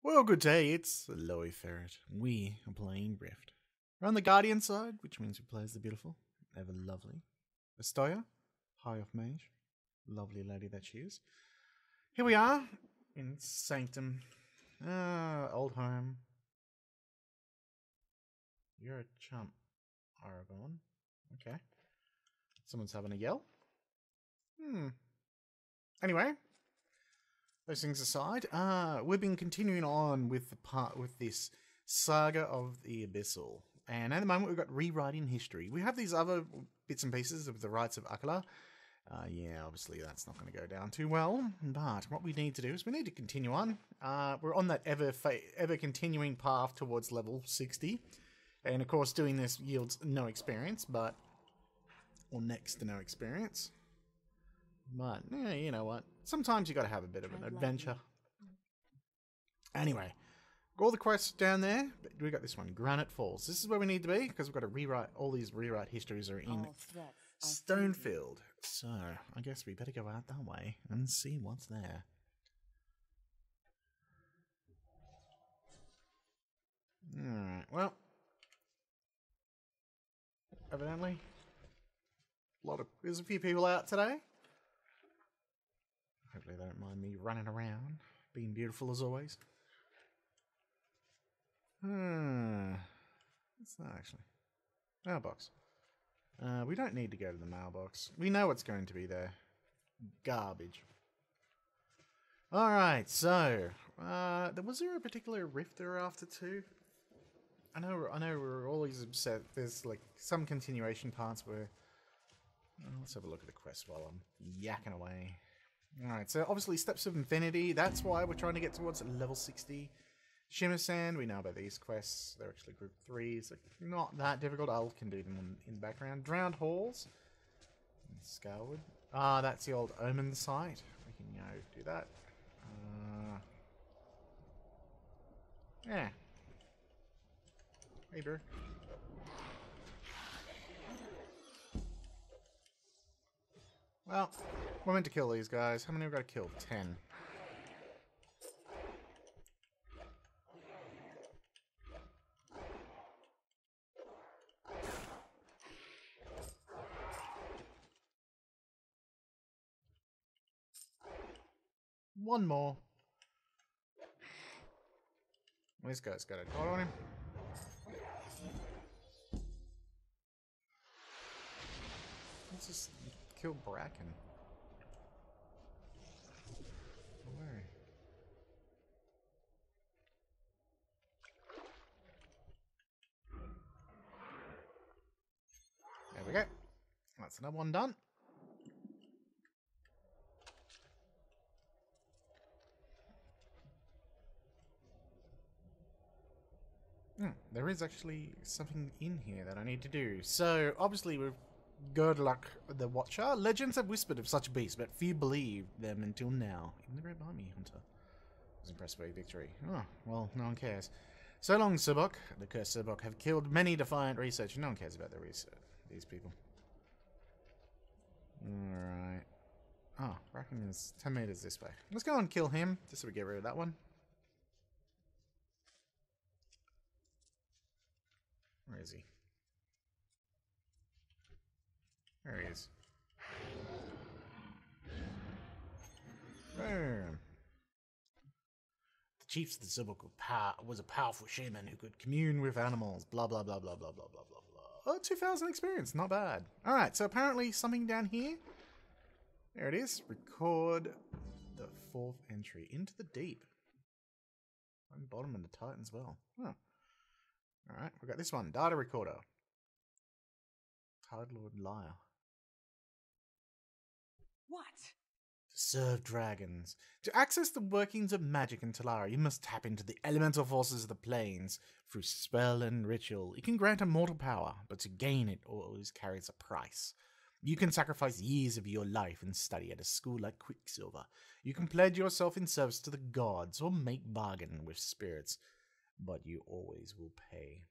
Well, good day, it's Loey Ferret. We are playing Rift. We're on the Guardian side, which means we play as the beautiful, ever lovely Astoya, High of Mage. Lovely lady that she is. Here we are, in Sanctum. Old home. You're a chump, Aragorn. Okay. Someone's having a yell. Anyway, those things aside, we've been continuing on with this saga of the Abyssal, and at the moment we've got rewriting history. We have these other bits and pieces of the Rites of Akala. Yeah, obviously that's not going to go down too well, but what we need to do is we need to continue on. We're on that ever continuing path towards level 60, and of course doing this yields no experience, or next to no experience. But, yeah, you know what? Sometimes you got to have a bit of an adventure. Anyway, got all the quests down there, but we got this one, Granite Falls. This is where we need to be, because we've got to rewrite, all these rewrite histories are in Stonefield. So, I guess we better go out that way and see what's there. Alright, well. Evidently, there's a few people out today. Hopefully they don't mind me running around, being beautiful as always. What's that actually? Mailbox. We don't need to go to the mailbox. We know what's going to be there. Garbage. Alright, so, was there a particular rift they were after too? I know we're always upset. There's like some continuation parts where... let's have a look at the quest while I'm yakking away. Alright, so obviously Steps of Infinity, that's why we're trying to get towards level 60. Shimmer Sand, we know about these quests. They're actually group 3, so not that difficult. I can do them in the background. Drowned Halls. Scarwood. That's the old Omen site. We can, do that. Yeah. Hey, bro. Well, we're meant to kill these guys. How many have we got to kill? 10. One more. This guy's got a dot on him. Let's just kill Bracken. Where? There we go. That's another one done. There is actually something in here that I need to do. So, obviously, we've Girdluck the Watcher. Legends have whispered of such beasts, but few believed them until now. Even the right behind me, Hunter. I was impressed by your victory. Oh, well, no one cares. So long, Subok. The cursed Subok have killed many defiant researchers. No one cares about the research. These people. Alright. Oh, Bracken is 10 meters this way. Let's go and kill him, just so we get rid of that one. Where is he? There he is. Boom. The chief of the Subok was a powerful shaman who could commune with animals. Blah, blah, blah, blah, blah, blah, blah, blah, blah. Oh, 2,000 experience. Not bad. Alright, so apparently something down here. There it is. Record the 4th entry. Into the deep. On the bottom of the Titan as well. Huh. Alright, we've got this one. Data recorder. Tide Lord Liar. What? To serve dragons. To access the workings of magic in Talara, you must tap into the elemental forces of the plains. Through spell and ritual, it can grant immortal power, but to gain it always carries a price. You can sacrifice years of your life and study at a school like Quicksilver. You can pledge yourself in service to the gods or make bargain with spirits, but you always will pay.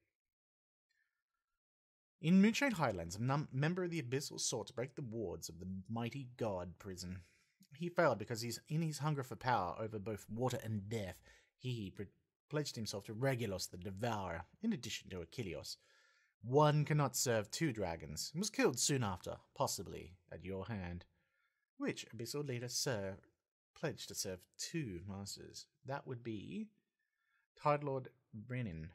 In Moonshade Highlands, a member of the Abyssal sought to break the wards of the mighty god prison. He failed because in his hunger for power over both water and death, he pledged himself to Regulus the Devourer, in addition to Achilles. One cannot serve two dragons, and was killed soon after, possibly at your hand. Which abyssal leader pledged to serve two masters? That would be Tide Lord Brennan.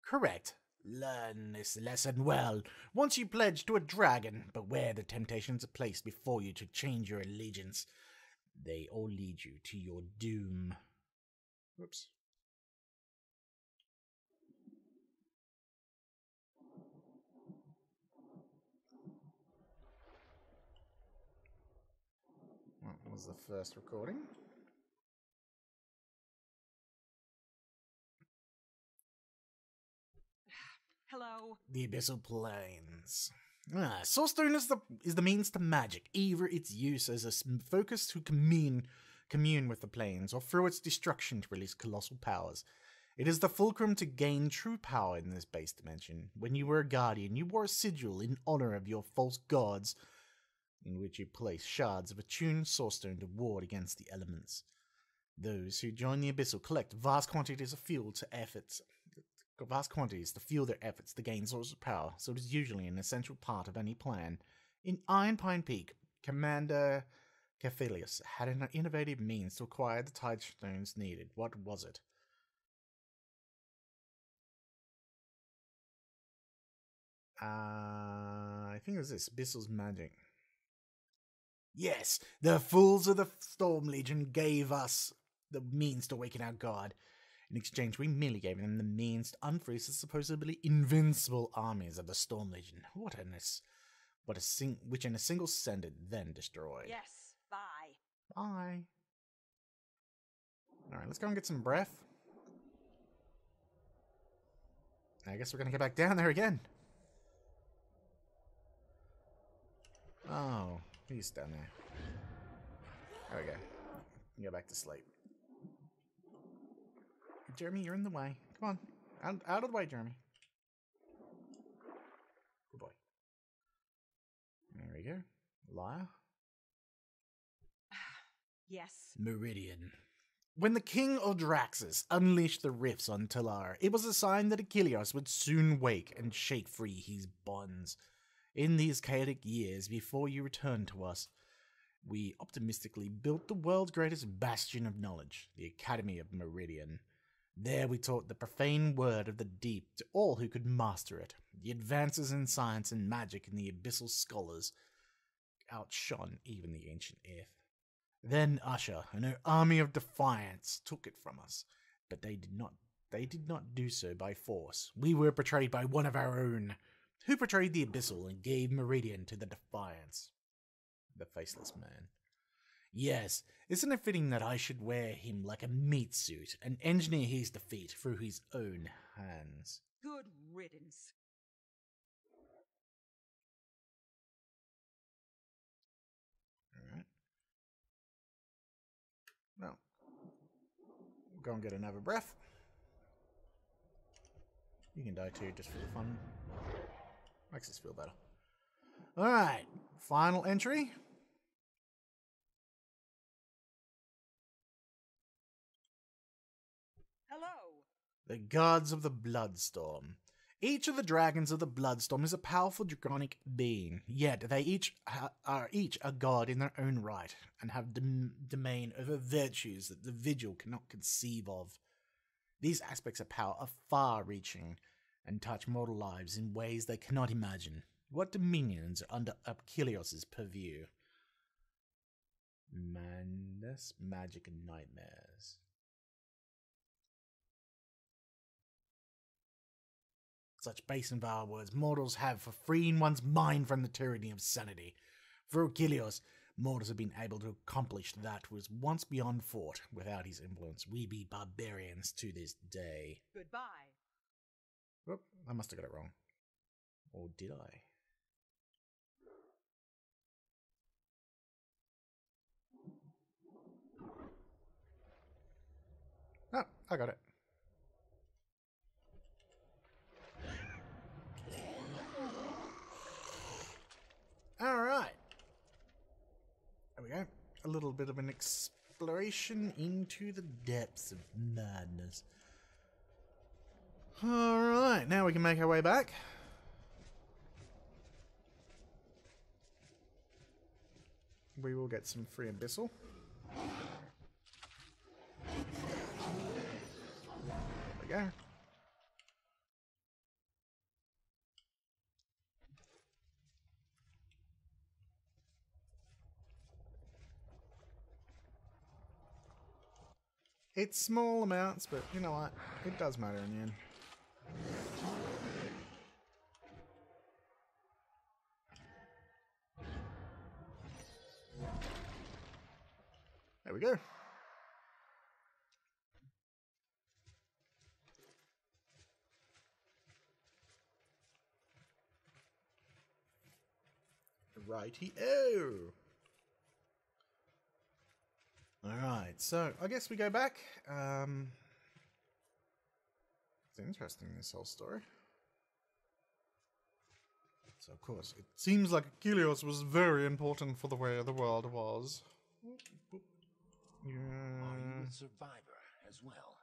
Correct. Learn this lesson well. Once you pledge to a dragon, beware the temptations are placed before you to change your allegiance. They all lead you to your doom. Whoops. That was the first recording. Hello. The Abyssal Plains. Soulstone is the means to magic, either its use as a focus to commune with the planes, or through its destruction to release colossal powers. It is the fulcrum to gain true power in this base dimension. When you were a guardian, you wore a sigil in honor of your false gods, in which you place shards of attuned soulstone to ward against the elements. Those who join the Abyssal collect vast quantities to fuel their efforts to gain source of power, so it is usually an essential part of any plan. In Iron Pine Peak, Commander Cephalius had an innovative means to acquire the tide stones needed. What was it? I think it was this, Abyssal's magic. Yes, the fools of the Storm Legion gave us the means to awaken our god. In exchange, we merely gave them the means to unfreeze the supposedly invincible armies of the Storm Legion. Which in a single send it then destroyed. Yes, bye. Bye. Alright, let's go and get some breath. I guess we're gonna get back down there again. Oh, he's down there. There we go. Go back to sleep. Jeremy, you're in the way. Come on. Out of the way, Jeremy. Good boy. There we go. Liar. Yes. Meridian. When the king of Draxus unleashed the rifts on Talara, it was a sign that Achilles would soon wake and shake free his bonds. In these chaotic years before you returned to us, we optimistically built the world's greatest bastion of knowledge, the Academy of Meridian. There we taught the profane word of the deep to all who could master it. The advances in science and magic in the abyssal scholars outshone even the ancient Earth. Then Usher and her army of defiance took it from us, but they did not do so by force. We were betrayed by one of our own, who betrayed the abyssal and gave Meridian to the Defiance. The Faceless Man. Yes, isn't it fitting that I should wear him like a meat suit and engineer his defeat through his own hands? Good riddance. Alright. Well, we'll go and get another breath. You can die too, just for the fun. Makes us feel better. Alright, final entry. Hello. The gods of the Bloodstorm. Each of the dragons of the Bloodstorm is a powerful draconic being, yet they are each a god in their own right, and have domain over virtues that the Vigil cannot conceive of. These aspects of power are far-reaching, and touch mortal lives in ways they cannot imagine. What dominions are under Achilles' purview? Madness, magic, and nightmares. Such base and vile words mortals have for freeing one's mind from the tyranny of sanity. Through Achilles, mortals have been able to accomplish that was once beyond thought. Without his influence, we be barbarians to this day. Goodbye. Whoop, I must have got it wrong. Or did I? Oh, I got it. Alright. There we go. A little bit of an exploration into the depths of madness. Alright, now we can make our way back. We will get some free abyssal. There we go. It's small amounts, but you know what? It does matter in the end. There we go. Righty-o! Alright, so I guess we go back. It's interesting, this whole story. So, of course, it seems like Achilles was very important for the way the world was. Are you a survivor as well?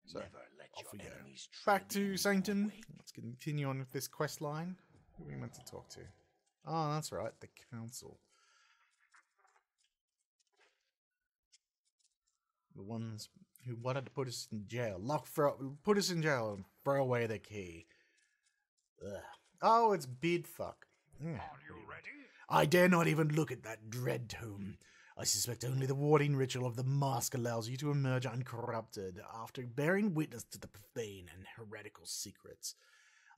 So, Never let off we your go. enemies Back tread to Sanctum. Let's continue on with this quest line. Who are we meant to talk to? Oh, that's right, the council. The ones who wanted to put us in jail. Put us in jail and throw away the key. Ugh. Oh, it's Bidfuck. Yeah. Are you ready? I dare not even look at that dread tome. I suspect only the warding ritual of the mask allows you to emerge uncorrupted after bearing witness to the profane and heretical secrets.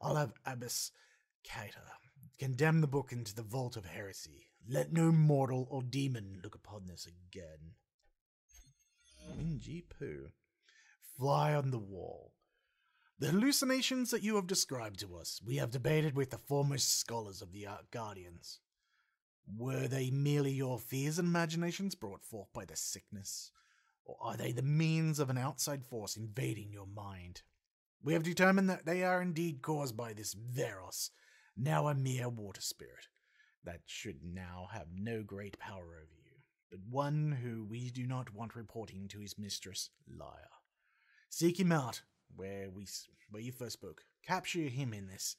I'll have Abbess Cater condemn the book into the vault of heresy. Let no mortal or demon look upon this again. Wingy poo. Fly on the wall. The hallucinations that you have described to us, we have debated with the foremost scholars of the Guardians. Were they merely your fears and imaginations brought forth by the sickness? Or are they the means of an outside force invading your mind? We have determined that they are indeed caused by this Veros, now a mere water spirit, that should now have no great power over you, but one who we do not want reporting to his mistress, Lyre. Seek him out, where you first spoke. Capture him in this,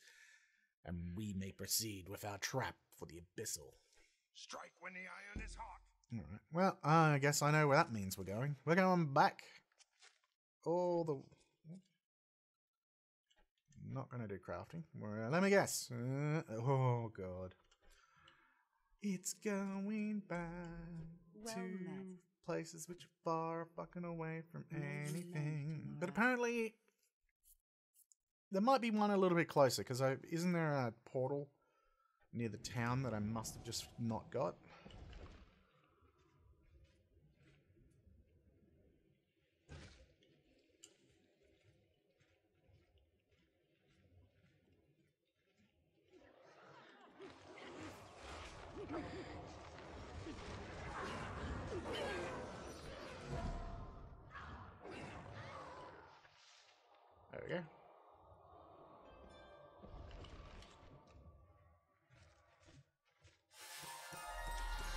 and we may proceed with our trap for the Abyssal. Strike when the iron is hot. Alright, well, I guess I know where that means we're going. We're going back. All the... Not going to do crafting. Let me guess. Oh, God. It's going back to places which are far fucking away from anything. But apparently, there might be one a little bit closer, because isn't there a portal near the town that I must have just not got? There we go.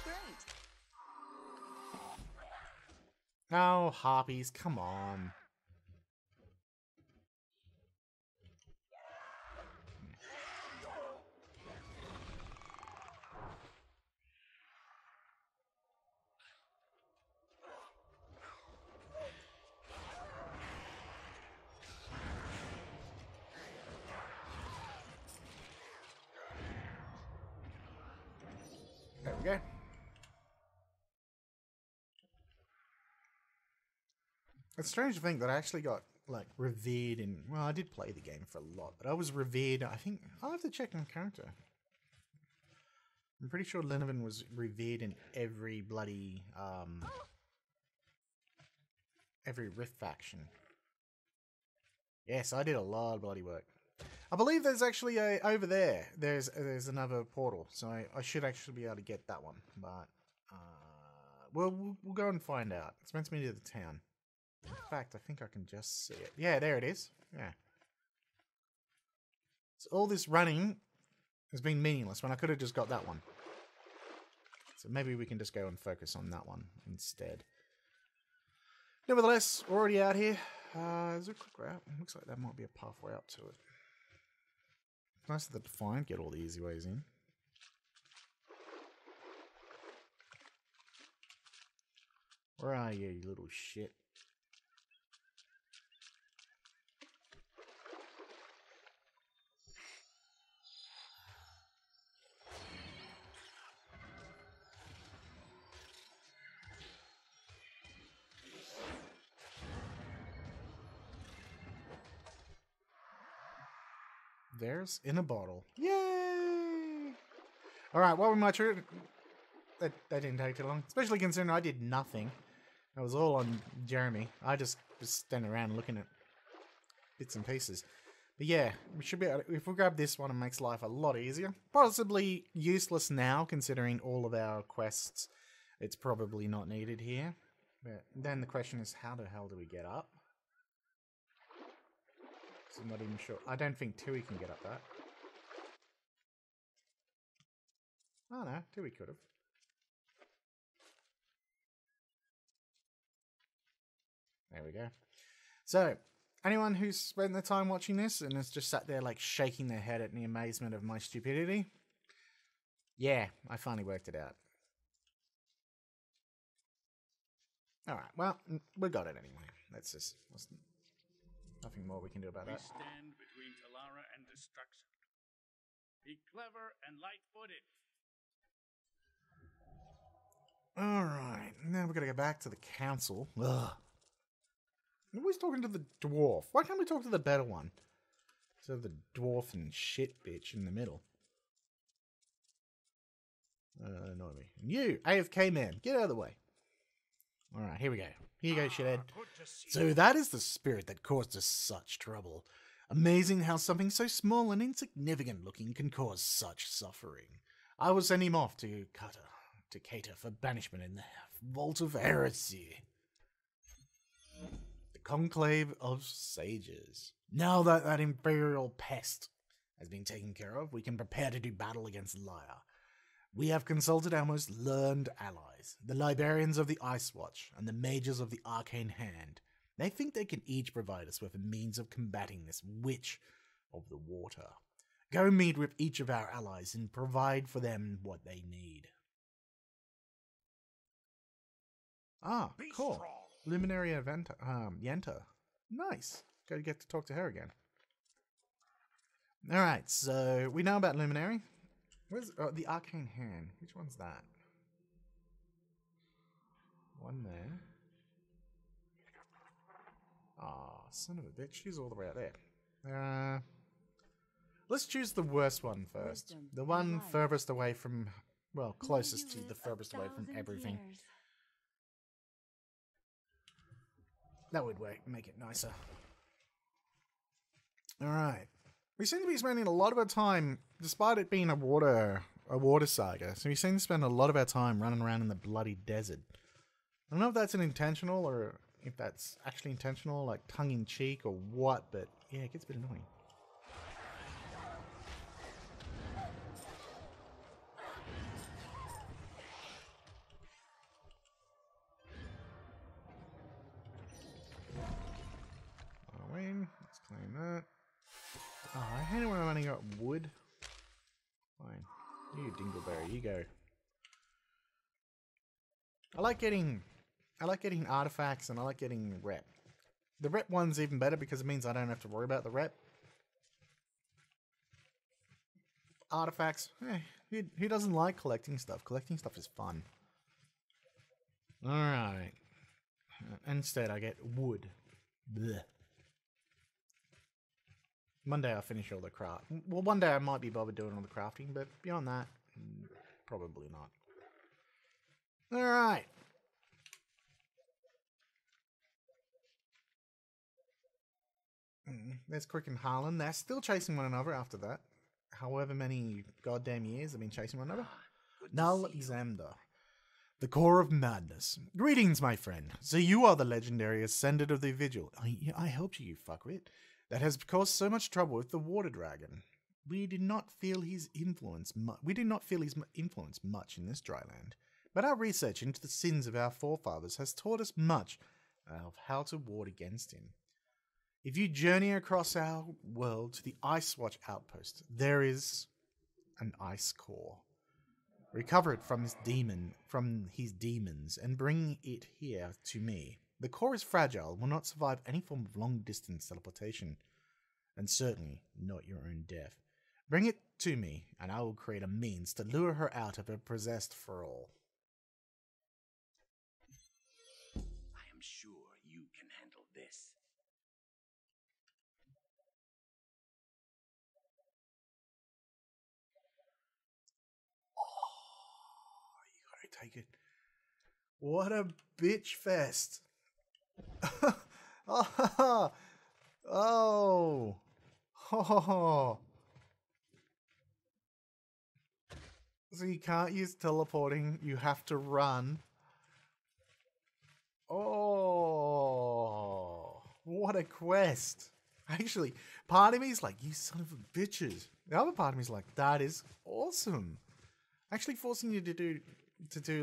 Great. Oh, harpies, come on. There we go. It's strange to think that I actually got, like, revered in... Well, I did play the game for a lot, but I was revered... I think... I'll have to check my character. I'm pretty sure Lenovan was revered in every bloody, every Rift faction. Yes, I did a lot of bloody work. I believe there's actually a... Over there, there's another portal, so I should actually be able to get that one, but... we'll go and find out. It's meant to be near the town. In fact, I think I can just see it. Yeah, there it is. Yeah. So all this running has been meaningless when I could have just got that one. So maybe we can just go and focus on that one instead. Nevertheless, we're already out here. Is there a quick route? Looks like that might be a pathway up to it. Nice of the Defiant, get all the easy ways in. Where are you, you little shit? There's in a bottle. Yay! Alright, well, we might try. That didn't take too long. Especially considering I did nothing. That was all on Jeremy. I just was standing around looking at bits and pieces. But yeah, we should be able to, if we grab this one, it makes life a lot easier. Possibly useless now, considering all of our quests. It's probably not needed here. But then the question is, how the hell do we get up? I'm not even sure. I don't think Tui can get up that. Oh no, Tui could have. There we go. So, anyone who's spent their time watching this and has just sat there like shaking their head at the amazement of my stupidity? Yeah, I finally worked it out. Alright, well, we got it anyway. That's just... nothing more we can do about that. We stand between Talara and destruction. Be clever and light-footed. Alright, now we've got to go back to the council. Ugh. I'm always talking to the dwarf. Why can't we talk to the better one? Instead of the dwarf and shit bitch in the middle. Annoy me. And you, AFK man, get out of the way. Alright, here we go. Here you go, shithead. So that is the spirit that caused us such trouble. Amazing how something so small and insignificant looking can cause such suffering. I will send him off to cater for banishment in the Vault of Heresy. The Conclave of Sages. Now that that imperial pest has been taken care of, we can prepare to do battle against Lyre. We have consulted our most learned allies, the Librarians of the Ice Watch and the Mages of the Arcane Hand. They think they can each provide us with a means of combating this Witch of the Water. Go meet with each of our allies and provide for them what they need. Ah, Be cool. strong. Luminary event, Yenta. Nice. Gotta get to talk to her again. Alright, so we know about Luminary. Where's the Arcane Hand? Which one's that? One there. Ah, son of a bitch. She's all the way out there. Let's choose the worst one first. Wisdom The one and life. furthest away from, well, May closest you to the live furthest away from 1,000 everything. years. That would make it nicer. Alright. We seem to be spending a lot of our time, despite it being a water saga, so we seem to spend a lot of our time running around in the bloody desert. I don't know if that's an intentional or if that's actually intentional, like tongue-in-cheek or what, but yeah, it gets a bit annoying. Let's claim that. Oh, I hate it when I've only got wood. Fine. You dingleberry, you go. I like getting artifacts and I like getting rep. The rep one's even better because it means I don't have to worry about the rep. Artifacts, who doesn't like collecting stuff? Collecting stuff is fun. Alright. Instead I get wood. Blech. One day I'll finish all the craft. Well, one day I might be bothered doing all the crafting, but beyond that, probably not. Alright. There's Crick and Harlan. They're still chasing one another after that. However many goddamn years they've been chasing one another. Null Xander. The core of madness. Greetings, my friend. So you are the legendary ascendant of the Vigil. I helped you, you fuckwit. That has caused so much trouble with the water dragon. We did not feel his influence much in this dry land. But our research into the sins of our forefathers has taught us much of how to ward against him. If you journey across our world to the Ice Watch outpost, there is an ice core. Recover it from his demons, and bring it here to me. The core is fragile, will not survive any form of long-distance teleportation, and certainly not your own death. Bring it to me, and I will create a means to lure her out of her possessed thrall. I am sure you can handle this. Take it. What a bitch fest. Oh. Oh. Oh. So you can't use teleporting, you have to run. Oh. What a quest. Actually, part of me is like, you son of a bitches. The other part of me is like, that is awesome. Actually forcing you to do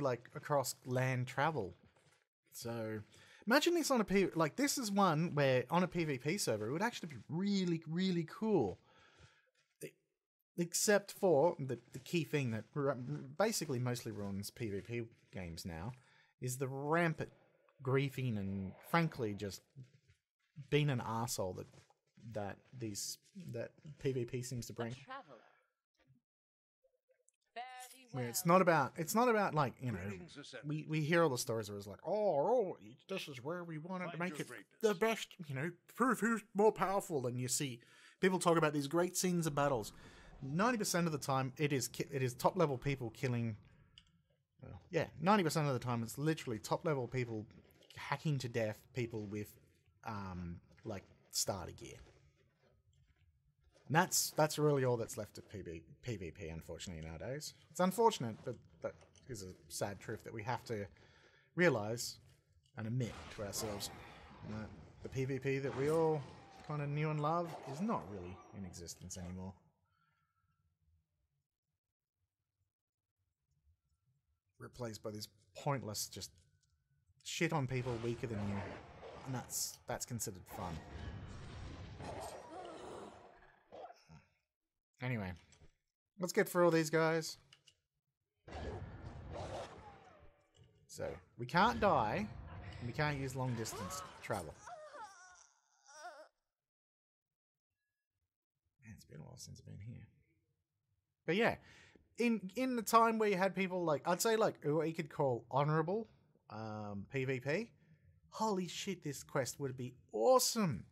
like across land travel. So imagine this on a this is one where on a PvP server it would actually be really, really cool. Except for the key thing that basically mostly ruins PvP games now is the rampant griefing and frankly just being an arsehole that PvP seems to bring. Where it's not about like, you know, we hear all the stories where it's like, oh, this is where we wanted to make it the best, you know, prove who's more powerful. And you see people talk about these great scenes of battles. 90% of the time, it is top level people killing. 90% of the time, it's literally top level people hacking to death people with like starter gear. And that's really all that's left of PvP, unfortunately, nowadays. It's unfortunate, but that is a sad truth that we have to realize and admit to ourselves. That the PvP that we all kind of knew and loved is not really in existence anymore. Replaced by this pointless just shit on people weaker than you. And that's considered fun. Anyway, let's get through all these guys. So, we can't die, and we can't use long distance travel. Man, it's been a while since I've been here. But yeah, in the time where you had people like, I'd say like what you could call honorable PvP, holy shit, this quest would be awesome.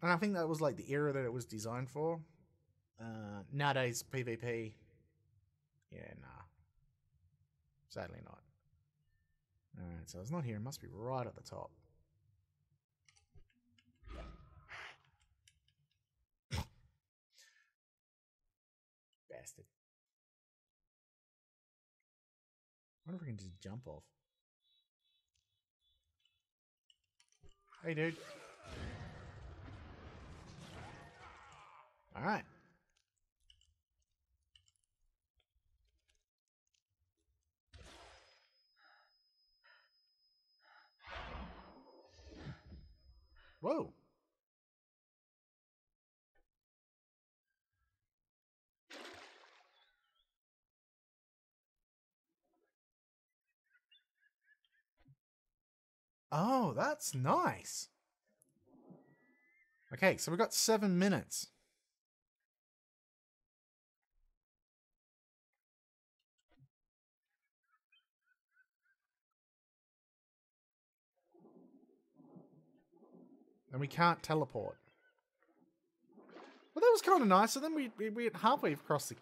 And I think that was like the era that it was designed for. Nowadays, PvP, yeah, nah. Sadly not. Alright, so it's not here. It must be right at the top. Bastard. I wonder if we can just jump off. Hey, dude. Alright. Whoa. Oh, that's nice. Okay, so we've got 7 minutes. And we can't teleport. Well, that was kind of nice. So then we're halfway across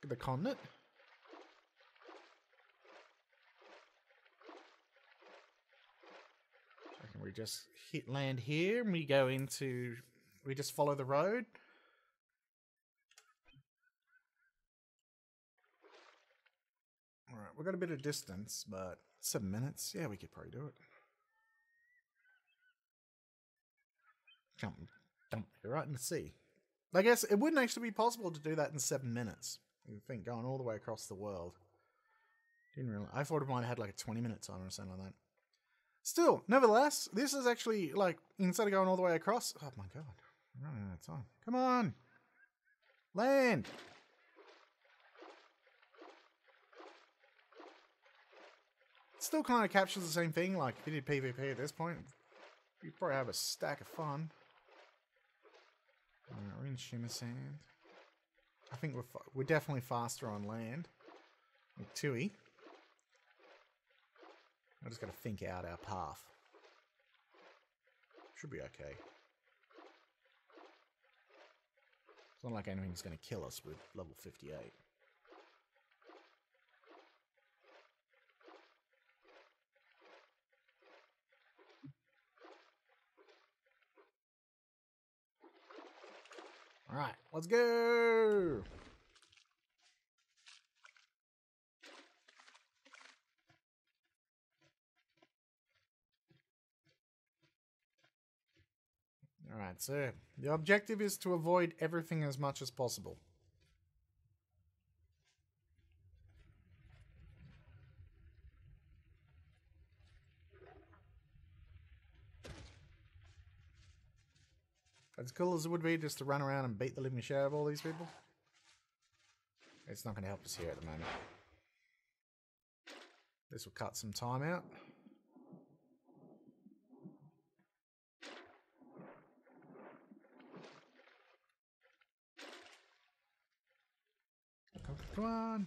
the continent. We just hit land here and we go into... We just follow the road. Alright, we've got a bit of distance, but 7 minutes. Yeah, we could probably do it. Dump right in the sea. I guess it wouldn't actually be possible to do that in 7 minutes. You think going all the way across the world. Didn't really. I thought it might have had like a 20-minute timer or something like that. Still, nevertheless, this is actually, like, instead of going all the way across... Oh, my God. I'm running out of time. Come on. Land. Still kind of captures the same thing, like, if you did PvP at this point, you'd probably have a stack of fun. Alright, we're in Shimmer Sand. I think we're definitely faster on land. With Tui. I just got to think out our path. Should be okay. It's not like anything's going to kill us with level 58. Alright, let's go! Alright, so the objective is to avoid everything as much as possible. As cool as it would be just to run around and beat the living shit out of all these people, it's not going to help us here at the moment. This will cut some time out. Come on.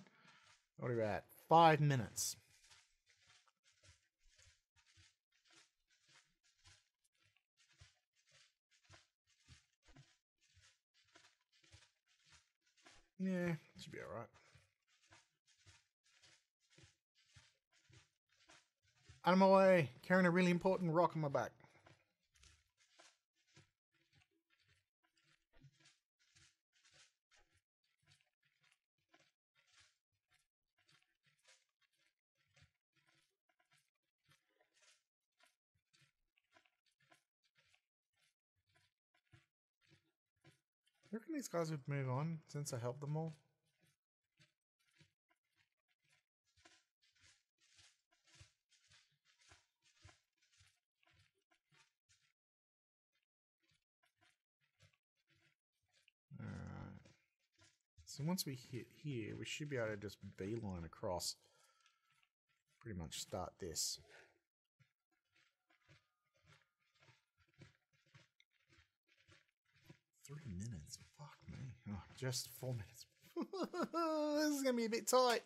What are we at? 5 minutes. Yeah, should be alright. Out of my way, carrying a really important rock on my back. I reckon these guys would move on since I helped them all. Alright. So once we hit here, we should be able to just beeline across. Pretty much start this. Three minutes. Fuck me. Oh, just 4 minutes. This is going to be a bit tight.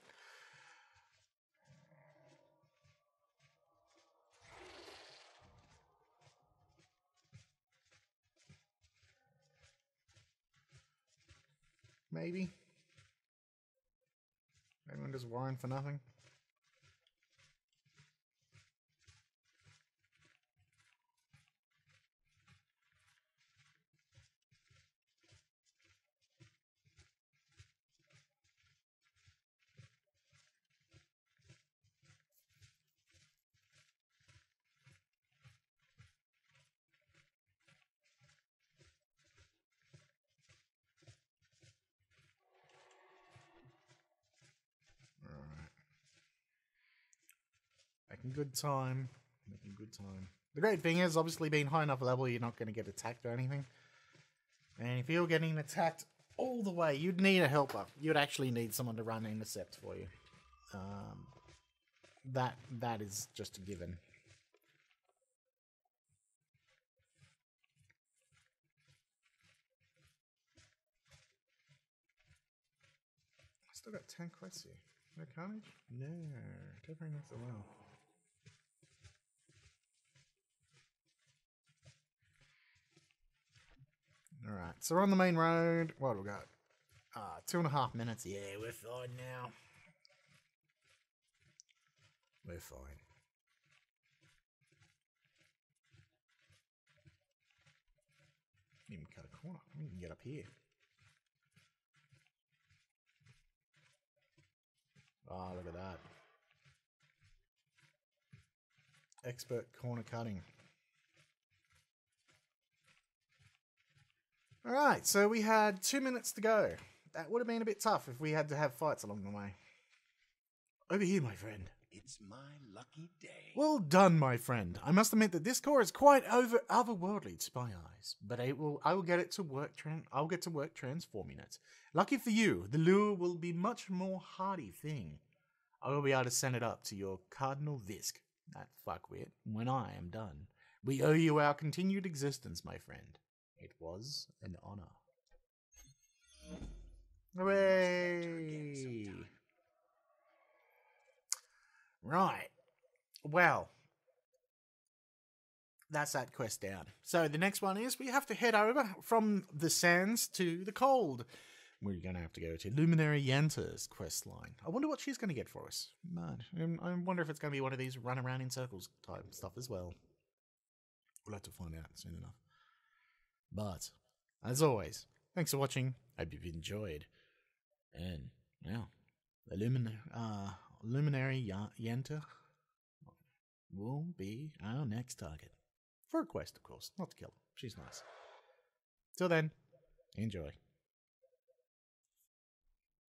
Maybe. Maybe I'm just worrying for nothing. Making good time. Making good time. The great thing is, obviously, being high enough level, you're not going to get attacked or anything. And if you're getting attacked all the way, you'd need a helper. You'd actually need someone to run intercept for you. That is just a given. I still got 10 quests here. No carnage? No. Definitely not so well. Alright, so we're on the main road. What do we got? 2.5 minutes. Yeah, we're fine now. We're fine. Even cut a corner. We can get up here. Ah, look at that. Expert corner cutting. Alright, so we had 2 minutes to go. That would have been a bit tough if we had to have fights along the way. Over here, my friend. It It's my lucky day. Well done, my friend. I must admit that this core is quite otherworldly to my eyes, but I will get it to work. I'll get to work transforming it. Lucky for you, the lure will be much more hardy thing. I will be able to send it up to your Cardinal Visk, that fuckwit, when I am done. We owe you our continued existence, my friend. It was an honor. Hooray! Right. Well, that's that quest down. So the next one is we have to head over from the sands to the cold. We're going to have to go to Luminary Yanta's quest line. I wonder what she's going to get for us. Man, I wonder if it's going to be one of these run around in circles type stuff as well. We'll have to find out soon enough. But, as always, thanks for watching. Hope you've enjoyed. And, now, the Luminary Yanta will be our next target. For a quest, of course. Not to kill her. She's nice. Till then, enjoy.